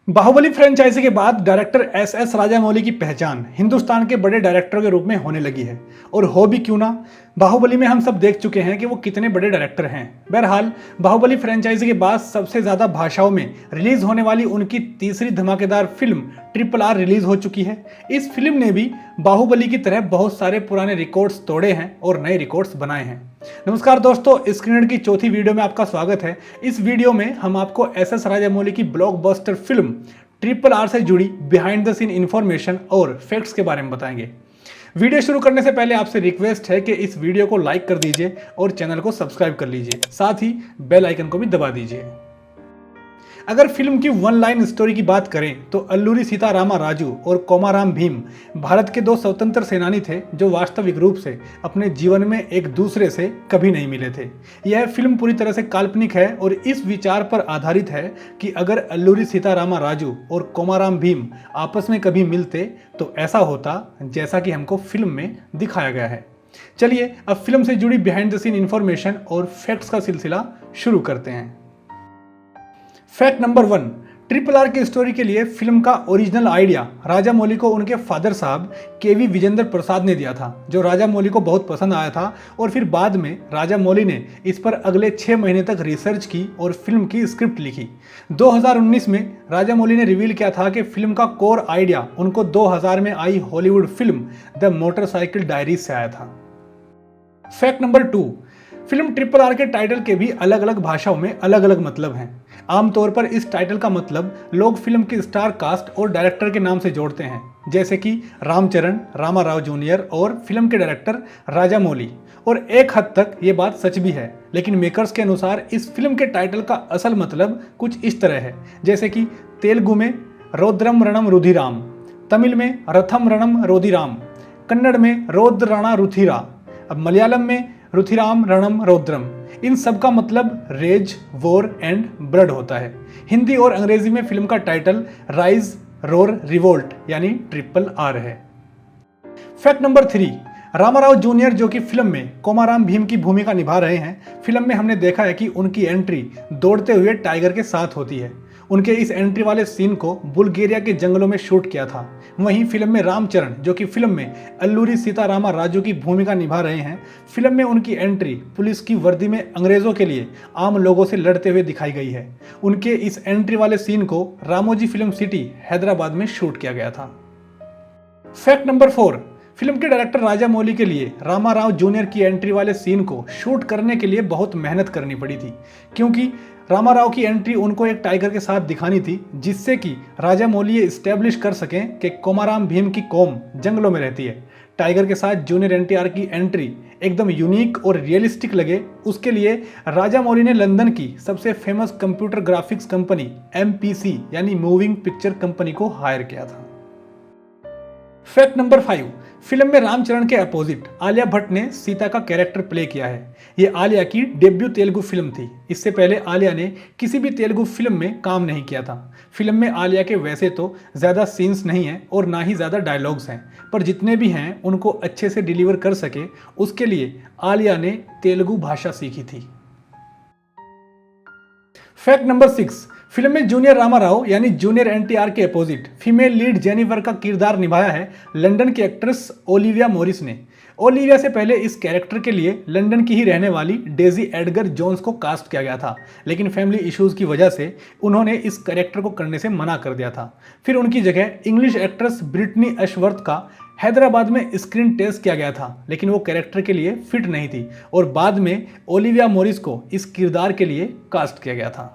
Baahubali franchise के बाद director S Rajamouli की पहचान हिंदुस्तान के बड़े डायरेक्टरों के रूप में होने लगी है। और हो भी क्यों ना, बाहुबली में हम सब देख चुके हैं कि वो कितने बड़े डायरेक्टर हैं। बहरहाल बाहुबली फ्रेंचाइजी के बाद सबसे ज़्यादा भाषाओं में रिलीज होने वाली उनकी तीसरी धमाकेदार फिल्म RRR रिलीज हो चुकी है। इस फिल्म ने भी बाहुबली की तरह बहुत सारे पुराने रिकॉर्ड्स तोड़े हैं और नए रिकॉर्ड्स बनाए हैं। नमस्कार दोस्तों, स्क्रीनर की चौथी वीडियो में आपका स्वागत है। इस वीडियो में हम आपको एस राजामौली की ब्लॉकबस्टर फिल्म RRR से जुड़ी बिहाइंड द सीन इंफॉर्मेशन और फैक्ट्स के बारे में बताएंगे। वीडियो शुरू करने से पहले आपसे रिक्वेस्ट है कि इस वीडियो को लाइक कर दीजिए और चैनल को सब्सक्राइब कर लीजिए, साथ ही बेल आइकन को भी दबा दीजिए। अगर फिल्म की वन लाइन स्टोरी की बात करें तो अल्लूरी सीतारामा राजू और कोमाराम भीम भारत के दो स्वतंत्र सेनानी थे जो वास्तविक रूप से अपने जीवन में एक दूसरे से कभी नहीं मिले थे। यह फिल्म पूरी तरह से काल्पनिक है और इस विचार पर आधारित है कि अगर अल्लूरी सीतारामा राजू और कोमाराम भीम आपस में कभी मिलते तो ऐसा होता जैसा कि हमको फिल्म में दिखाया गया है। चलिए अब फिल्म से जुड़ी बिहाइंड द सीन इंफॉर्मेशन और फैक्ट्स का सिलसिला शुरू करते हैं। फैक्ट नंबर 1, RRR की स्टोरी के लिए फिल्म का ओरिजिनल आइडिया राजामौली को उनके फादर साहब KV विजेंद्र प्रसाद ने दिया था, जो राजामौली को बहुत पसंद आया था। और फिर बाद में राजामौली ने इस पर अगले 6 महीने तक रिसर्च की और फिल्म की स्क्रिप्ट लिखी। 2019 में राजामौली ने रिवील किया था कि फिल्म का कोर आइडिया उनको 2000 में आई Hollywood film the Motorcycle Diaries से आया था। फैक्ट नंबर 2, फिल्म RRR के टाइटल के भी अलग अलग भाषाओं में अलग अलग मतलब हैं। आमतौर पर इस टाइटल का मतलब लोग फिल्म की स्टार कास्ट और डायरेक्टर के नाम से जोड़ते हैं, जैसे कि रामचरण, रामा राव जूनियर और फिल्म के डायरेक्टर राजामौली। और एक हद तक ये बात सच भी है, लेकिन मेकर्स के अनुसार इस फिल्म के टाइटल का असल मतलब कुछ इस तरह है, जैसे कि तेलुगु में रौद्रम रणम रुधिराम, तमिल में रथम रणम रोदिराम, कन्नड़ में रौद्र रणा रुथिरा, अब मलयालम में रुथिराम रणम रौद्रम। इन सब का मतलब रेज, वॉर एंड ब्लड होता है। हिंदी और अंग्रेजी में फिल्म का टाइटल राइज, रोर, रिवोल्ट यानी RRR है। फैक्ट नंबर 3, रामाराव जूनियर जो कि फिल्म में कोमाराम भीम की भूमिका निभा रहे हैं। फिल्म में हमने देखा है कि उनकी एंट्री दौड़ते हुए टाइगर के साथ होती है। उनके इस एंट्री वाले सीन को बुल्गारिया के जंगलों में शूट किया था। वहीं फिल्म में रामचरण जो कि फिल्म में अल्लूरी सीतारामा राजू की भूमिका निभा रहे हैं, फिल्म में उनकी एंट्री पुलिस की वर्दी में अंग्रेजों के लिए आम लोगों से लड़ते हुए दिखाई गई है। उनके इस एंट्री वाले सीन को रामोजी फिल्म सिटी हैदराबाद में शूट किया गया था। फैक्ट नंबर 4, फिल्म के डायरेक्टर राजामौली के लिए रामा राव जूनियर की एंट्री वाले सीन को शूट करने के लिए बहुत मेहनत करनी पड़ी थी, क्योंकि रामा राव की एंट्री उनको एक टाइगर के साथ दिखानी थी, जिससे कि राजामौली ये इस्टेब्लिश कर सकें कि कोमाराम भीम की कौम जंगलों में रहती है। टाइगर के साथ जूनियर NTR की एंट्री एकदम यूनिक और रियलिस्टिक लगे, उसके लिए राजामौली ने लंदन की सबसे famous computer graphics company MPC यानी मूविंग पिक्चर कंपनी को हायर किया था। फैक्ट नंबर 5, फिल्म में रामचरण के अपोजिट आलिया भट्ट ने सीता का कैरेक्टर प्ले किया है। ये आलिया की डेब्यू तेलुगु फिल्म थी। इससे पहले आलिया ने किसी भी तेलुगु फिल्म में काम नहीं किया था। फिल्म में आलिया के वैसे तो ज़्यादा सीन्स नहीं हैं और ना ही ज़्यादा डायलॉग्स हैं, पर जितने भी हैं उनको अच्छे से डिलीवर कर सके उसके लिए आलिया ने तेलुगु भाषा सीखी थी। फैक्ट नंबर 6, फिल्म में जूनियर रामा राव यानी जूनियर NTR के अपोजिट फीमेल लीड जेनिफर का किरदार निभाया है लंदन की एक्ट्रेस ओलिविया मॉरिस ने। ओलिविया से पहले इस कैरेक्टर के लिए लंदन की ही रहने वाली डेजी एडगर जोन्स को कास्ट किया गया था, लेकिन फैमिली इश्यूज की वजह से उन्होंने इस कैरेक्टर को करने से मना कर दिया था। फिर उनकी जगह इंग्लिश एक्ट्रेस ब्रिटनी एशवर्थ का हैदराबाद में स्क्रीन टेस्ट किया गया था, लेकिन वो कैरेक्टर के लिए फिट नहीं थी और बाद में ओलिविया मॉरिस को इस किरदार के लिए कास्ट किया गया था।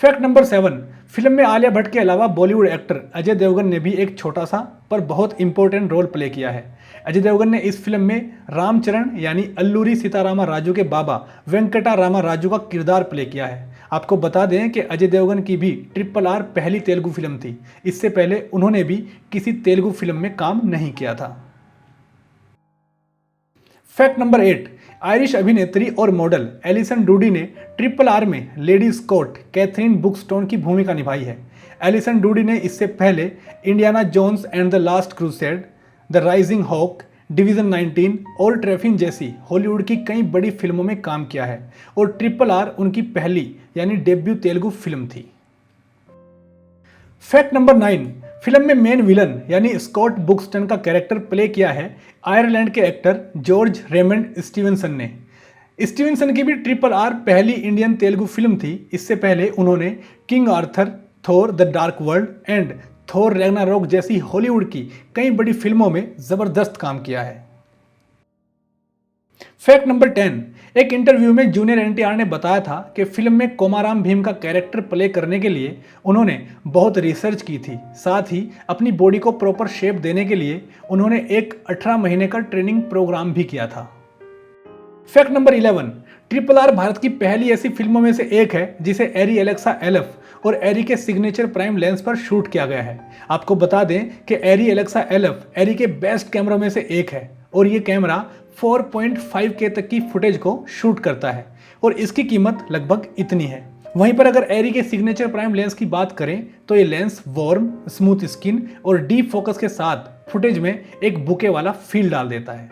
फैक्ट नंबर 7, फिल्म में आलिया भट्ट के अलावा बॉलीवुड एक्टर अजय देवगन ने भी एक छोटा सा पर बहुत इंपॉर्टेंट रोल प्ले किया है। अजय देवगन ने इस फिल्म में रामचरण यानी अल्लूरी सीतारामा राजू के बाबा वेंकटा रामा राजू का किरदार प्ले किया है। आपको बता दें कि अजय देवगन की भी RRR पहली तेलुगु फिल्म थी। इससे पहले उन्होंने भी किसी तेलुगु फिल्म में काम नहीं किया था। फैक्ट नंबर 8, आयरिश अभिनेत्री और मॉडल एलिसन डूडी ने RRR में लेडी स्कॉट कैथरीन बुकस्टोन की भूमिका निभाई है। एलिसन डूडी ने इससे पहले Indiana Jones and the Last Crusade, the Rising Hawk, division 19 और ट्रैफिक जैसी हॉलीवुड की कई बड़ी फिल्मों में काम किया है और RRR उनकी पहली यानी डेब्यू तेलुगु फिल्म थी। फैक्ट नंबर 9, फिल्म में मेन विलन यानी स्कॉट बुक्सटन का कैरेक्टर प्ले किया है आयरलैंड के एक्टर जॉर्ज रेमंड स्टीवेंसन ने। स्टीवेंसन की भी RRR पहली इंडियन तेलुगु फिल्म थी। इससे पहले उन्होंने king Arthur, Thor the dark world and Thor Ragnarok जैसी हॉलीवुड की कई बड़ी फिल्मों में जबरदस्त काम किया है। फैक्ट नंबर 10, एक इंटरव्यू में जूनियर NTR ने बताया था कि फिल्म में कोमाराम भीम का कैरेक्टर प्ले करने के लिए उन्होंने बहुत रिसर्च की थी। साथ ही अपनी बॉडी को प्रॉपर शेप देने के लिए उन्होंने एक 18 महीने का ट्रेनिंग प्रोग्राम भी किया था। फैक्ट नंबर 11, RRR भारत की पहली ऐसी फिल्मों में से एक है जिसे एरी एलेक्सा LF और एरी के सिग्नेचर प्राइम लेंस पर शूट किया गया है। आपको बता दें कि एरी एलेक्सा LF एरी के बेस्ट कैमरों में से एक है और ये कैमरा 4.5K तक की फुटेज को शूट करता है और इसकी कीमत लगभग इतनी है। वहीं पर अगर एरी के सिग्नेचर प्राइम लेंस की बात करें तो ये लेंस वार्म, स्मूथ स्किन और डीप फोकस के साथ फुटेज में एक बुके वाला फील डाल देता है।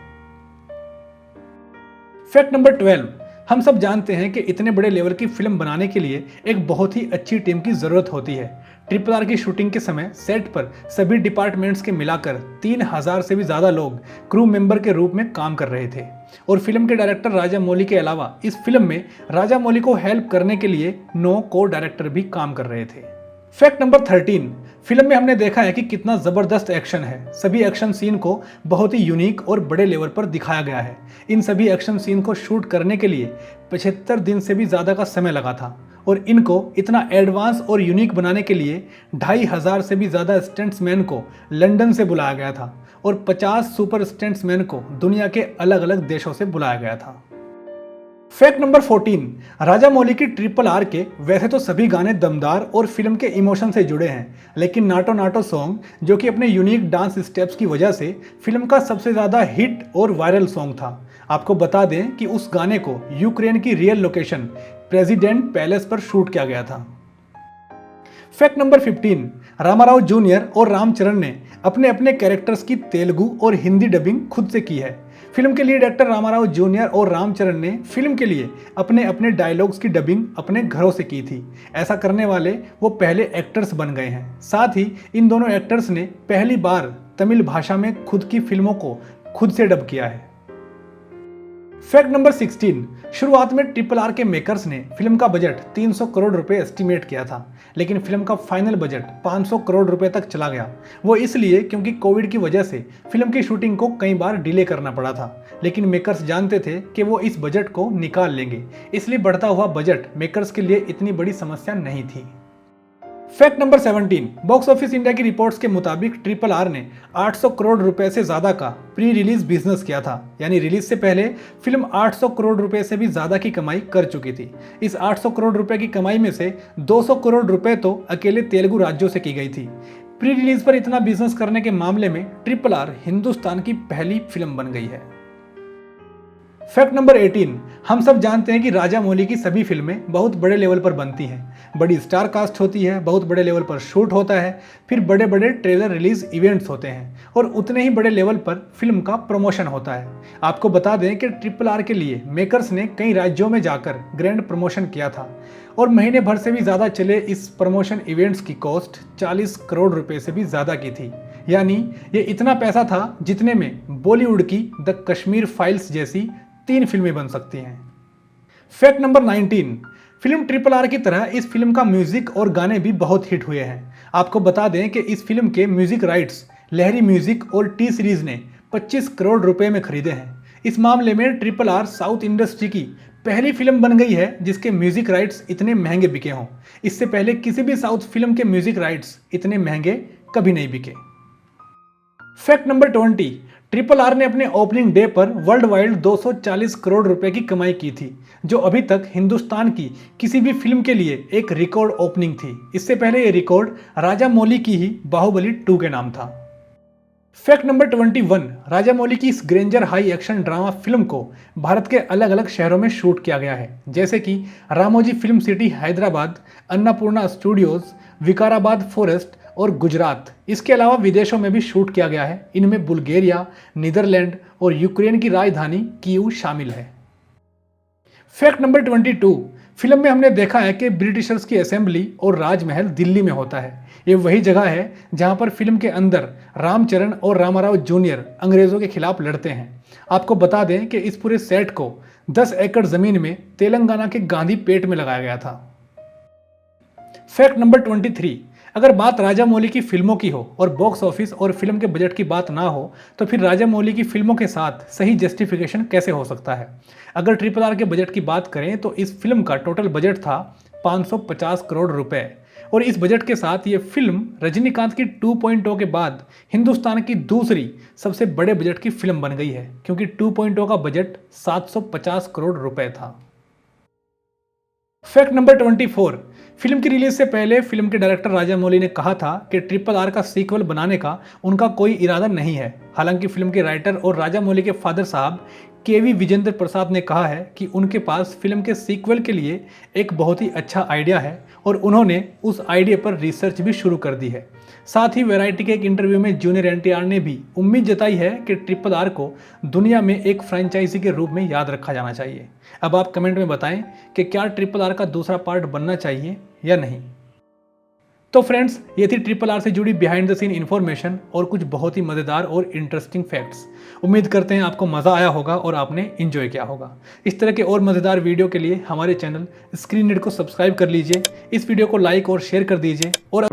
फैक्ट नंबर 12, हम सब जानते हैं कि इतने बड़े लेवल की फिल्म बनाने के लिए एक बहुत ही अच्छी टीम की जरूरत होती है। RRR की शूटिंग के समय सेट पर सभी डिपार्टमेंट्स के मिलाकर 3000 से भी ज़्यादा लोग क्रू मेंबर के रूप में काम कर रहे थे और फिल्म के डायरेक्टर राजामौली के अलावा इस फिल्म में राजामौली को हेल्प करने के लिए 9 को डायरेक्टर भी काम कर रहे थे। फैक्ट नंबर 13, फिल्म में हमने देखा है कि कितना ज़बरदस्त एक्शन है। सभी एक्शन सीन को बहुत ही यूनिक और बड़े लेवल पर दिखाया गया है। इन सभी एक्शन सीन को शूट करने के लिए 75 दिन से भी ज़्यादा का समय लगा था और इनको इतना एडवांस और यूनिक बनाने के लिए 2500 से भी ज़्यादा स्टंट्समैन को लंदन से बुलाया गया था और 50 सुपर स्टंट्समैन को दुनिया के अलग अलग देशों से बुलाया गया था। फैक्ट नंबर 14, राजामौली की RRR के वैसे तो सभी गाने दमदार और फिल्म के इमोशन से जुड़े हैं, लेकिन नाटो नाटो सॉन्ग जो कि अपने यूनिक डांस स्टेप्स की वजह से फिल्म का सबसे ज़्यादा हिट और वायरल सॉन्ग था। आपको बता दें कि उस गाने को यूक्रेन की रियल लोकेशन प्रेसिडेंट पैलेस पर शूट किया गया था। फैक्ट नंबर 15, रामाराव जूनियर और रामचरण ने अपने अपने कैरेक्टर्स की तेलुगु और हिंदी डबिंग खुद से की है। फिल्म के लीड एक्टर रामाराव जूनियर और रामचरण ने फिल्म के लिए अपने अपने डायलॉग्स की डबिंग अपने घरों से की थी। ऐसा करने वाले वो पहले एक्टर्स बन गए हैं। साथ ही इन दोनों एक्टर्स ने पहली बार तमिल भाषा में खुद की फिल्मों को खुद से डब किया है। फैक्ट नंबर 16, शुरुआत में RRR के मेकर्स ने फिल्म का बजट 300 करोड़ रुपए एस्टिमेट किया था, लेकिन फिल्म का फाइनल बजट 500 करोड़ रुपए तक चला गया। वो इसलिए क्योंकि कोविड की वजह से फिल्म की शूटिंग को कई बार डिले करना पड़ा था, लेकिन मेकर्स जानते थे कि वो इस बजट को निकाल लेंगे, इसलिए बढ़ता हुआ बजट मेकर्स के लिए इतनी बड़ी समस्या नहीं थी। Fact number 17, box office India की रिपोर्ट्स के मुताबिक RRR ने 800 करोड़ रुपए से ज्यादा का प्री रिलीज बिजनेस किया था, यानी रिलीज से पहले फिल्म 800 करोड़ रुपए से भी ज्यादा की कमाई कर चुकी थी। इस 800 करोड़ रुपए की कमाई में से 200 करोड़ रुपए तो अकेले तेलुगु राज्यों से की गई थी। प्री रिलीज पर इतना बिजनेस करने के मामले में RRR हिंदुस्तान की पहली फिल्म बन गई है। फैक्ट नंबर 18, हम सब जानते हैं कि राजामौली की सभी फिल्में बहुत बड़े लेवल पर बनती हैं। बड़ी स्टार कास्ट होती है, बहुत बड़े लेवल पर शूट होता है, फिर बड़े बड़े ट्रेलर रिलीज इवेंट्स होते हैं और उतने ही बड़े लेवल पर फिल्म का प्रमोशन होता है। आपको बता दें कि RRR के लिए मेकर्स ने कई राज्यों में जाकर ग्रैंड प्रमोशन किया था और महीने भर से भी ज़्यादा चले इस प्रमोशन इवेंट्स की कॉस्ट 40 करोड़ रुपए से भी ज़्यादा की थी। यानी ये इतना पैसा था जितने में बॉलीवुड की द कश्मीर फाइल्स जैसी 3 फिल्में बन सकती हैं। फैक्ट नंबर 19, फिल्म RRR की तरह इस फिल्म का म्यूजिक और गाने भी बहुत हिट हुए हैं। आपको बता दें कि इस फिल्म के म्यूजिक राइट्स लहरी म्यूजिक और टी सीरीज ने 25 करोड़ रुपए में खरीदे हैं। इस मामले में RRR साउथ इंडस्ट्री की पहली फिल्म बन गई है जिसके म्यूजिक राइट्स इतने महंगे बिके हों। इससे पहले किसी भी साउथ फिल्म के म्यूजिक राइट्स इतने महंगे कभी नहीं बिके। फैक्ट नंबर 20, RRR ने अपने ओपनिंग डे पर वर्ल्ड वाइड 240 करोड़ रुपए की कमाई की थी, जो अभी तक हिंदुस्तान की किसी भी फिल्म के लिए एक रिकॉर्ड ओपनिंग थी। इससे पहले ये रिकॉर्ड राजामौली की ही बाहुबली 2 के नाम था। फैक्ट नंबर 21, राजामौली की इस Granger high action drama film को भारत के अलग अलग शहरों में शूट किया गया है, जैसे कि Ramoji film city Hyderabad, Annapurna studios, Vikarabad forest और गुजरात। इसके अलावा विदेशों में भी शूट किया गया है। इनमें बुल्गारिया, नीदरलैंड और यूक्रेन की राजधानी कीव शामिल है। फैक्ट नंबर 22, फिल्म में हमने देखा है कि ब्रिटिशर्स की असेंबली और राजमहल दिल्ली में होता है। ये वही जगह है जहां पर फिल्म के अंदर रामचरण और रामाराव जूनियर अंग्रेजों के खिलाफ लड़ते हैं। आपको बता दें कि इस पूरे सेट को 10 एकड़ जमीन में तेलंगाना के गांधी पेट में लगाया गया था। फैक्ट नंबर 23, अगर बात राजा मौली की फिल्मों की हो और बॉक्स ऑफिस और फिल्म के बजट की बात ना हो तो फिर राजा मौली की फिल्मों के साथ सही जस्टिफिकेशन कैसे हो सकता है। अगर RRR के बजट की बात करें तो इस फिल्म का टोटल बजट था 550 करोड़ रुपए और इस बजट के साथ ये फिल्म रजनीकांत की 2.0 के बाद हिंदुस्तान की दूसरी सबसे बड़े बजट की फिल्म बन गई है, क्योंकि 2.0 का बजट 750 करोड़ रुपए था। फैक्ट नंबर 24, फिल्म की रिलीज से पहले फिल्म के डायरेक्टर राजा मौली ने कहा था कि RRR का सीक्वल बनाने का उनका कोई इरादा नहीं है। हालांकि फिल्म के राइटर और राजा मौली के फादर साहब KV विजेंद्र प्रसाद ने कहा है कि उनके पास फिल्म के सीक्वल के लिए एक बहुत ही अच्छा आइडिया है और उन्होंने उस आइडिया पर रिसर्च भी शुरू कर दी है। साथ ही वैरायटी के एक इंटरव्यू में जूनियर NTR ने भी उम्मीद जताई है कि RRR को दुनिया में एक फ्रेंचाइजी के रूप में याद रखा जाना चाहिए। अब आप कमेंट में बताएं कि क्या RRR का दूसरा पार्ट बनना चाहिए या नहीं। तो फ्रेंड्स, ये थी RRR से जुड़ी बिहाइंड द सीन इन्फॉर्मेशन और कुछ बहुत ही मज़ेदार और इंटरेस्टिंग फैक्ट्स। उम्मीद करते हैं आपको मज़ा आया होगा और आपने इन्जॉय किया होगा। इस तरह के और मज़ेदार वीडियो के लिए हमारे चैनल स्क्रीन नीड को सब्सक्राइब कर लीजिए, इस वीडियो को लाइक और शेयर कर दीजिए और